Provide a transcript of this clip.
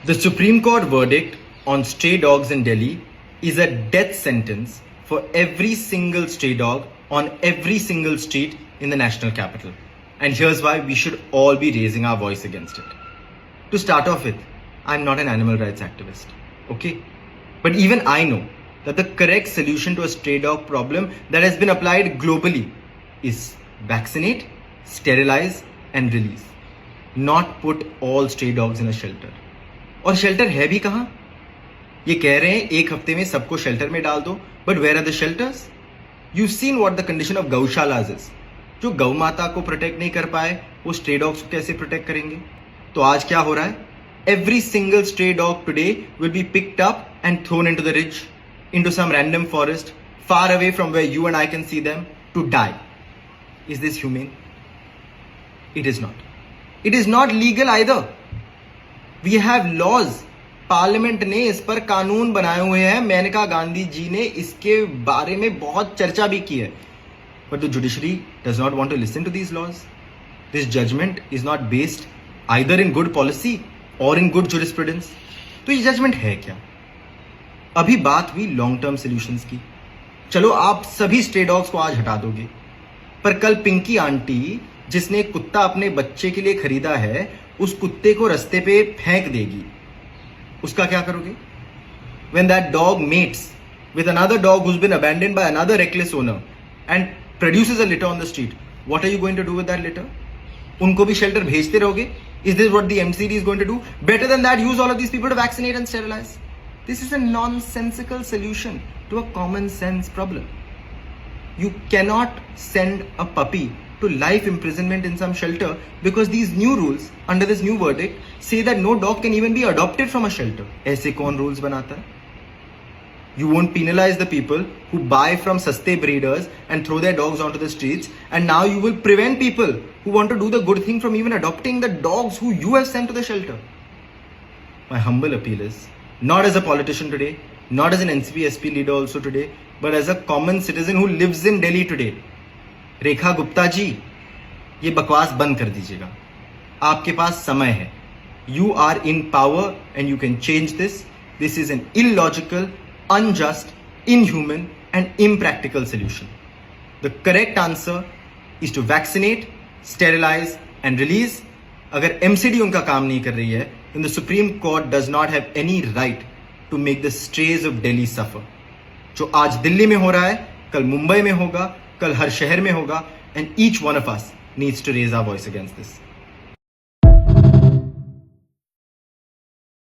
The Supreme Court verdict on stray dogs in Delhi is a death sentence for every single stray dog on every single street in the national capital. And here's why we should all be raising our voice against it. To start off with, I'm not an animal rights activist, okay? But even I know that the correct solution to a stray dog problem that has been applied globally is vaccinate, sterilize, and release. Not put all stray dogs in a shelter. और shelter है भी कहां? ये कह रहे हैं एक हफ्ते में सबको शेल्टर में डाल दो, but where are the shelters? You seen what the condition of गौशालाज इज. जो गौ माता को प्रोटेक्ट नहीं कर पाए वो स्ट्रे डॉग्स को कैसे प्रोटेक्ट करेंगे? तो आज क्या हो रहा है? Every single stray dog today will be picked up and thrown into the ridge, into some random forest far away from where you and I can see them to die. Is this humane? It is not. It is not legal either. We have laws. Parliament ने इस पर कानून बनाए हुए हैं. मेनका गांधी जी ने इसके बारे में बहुत चर्चा भी की है. But the judiciary does not want to listen to these laws. This judgment is not based either in good policy or in good jurisprudence. तो ये जजमेंट है क्या? अभी बात हुई लॉन्ग टर्म सोल्यूशंस की. चलो आप सभी स्ट्रे डॉग्स को आज हटा दोगे, पर कल पिंकी आंटी जिसने कुत्ता अपने बच्चे के लिए खरीदा है उस कुत्ते को रास्ते पे फेंक देगी. उसका क्या करोगे? When that dog mates with another dog who's been abandoned by another reckless owner and produces a litter on the street, what are you going to do with that litter? उनको भी शेल्टर भेजते रहोगे? Is this what the MCD is going to do? Better than that, use all of these people to vaccinate and sterilize. This is a nonsensical solution to a common sense problem. You cannot send a puppy to life imprisonment in some shelter because these new rules under this new verdict say that no dog can even be adopted from a shelter. ऐसे कौन rules बनाता है? You won't penalize the people who buy from saste breeders and throw their dogs onto the streets, and now you will prevent people who want to do the good thing from even adopting the dogs who you have sent to the shelter. My humble appeal is, not as a politician today, not as an NCP-SP leader also today, but as a common citizen who lives in Delhi today. Rekha Gupta ji, ये बकवास बंद कर दीजिएगा. आपके पास समय है. You are in power and you can change this. This is an illogical, unjust, inhuman and impractical solution. The correct answer is to vaccinate, sterilise and release. अगर एमसीडी उनका काम नहीं कर रही है, then the Supreme Court does not have any right to make the strays of Delhi suffer. जो आज दिल्ली में हो रहा है, कल मुंबई में होगा, कल हर शहर में होगा, and each one of us needs to raise our voice against this.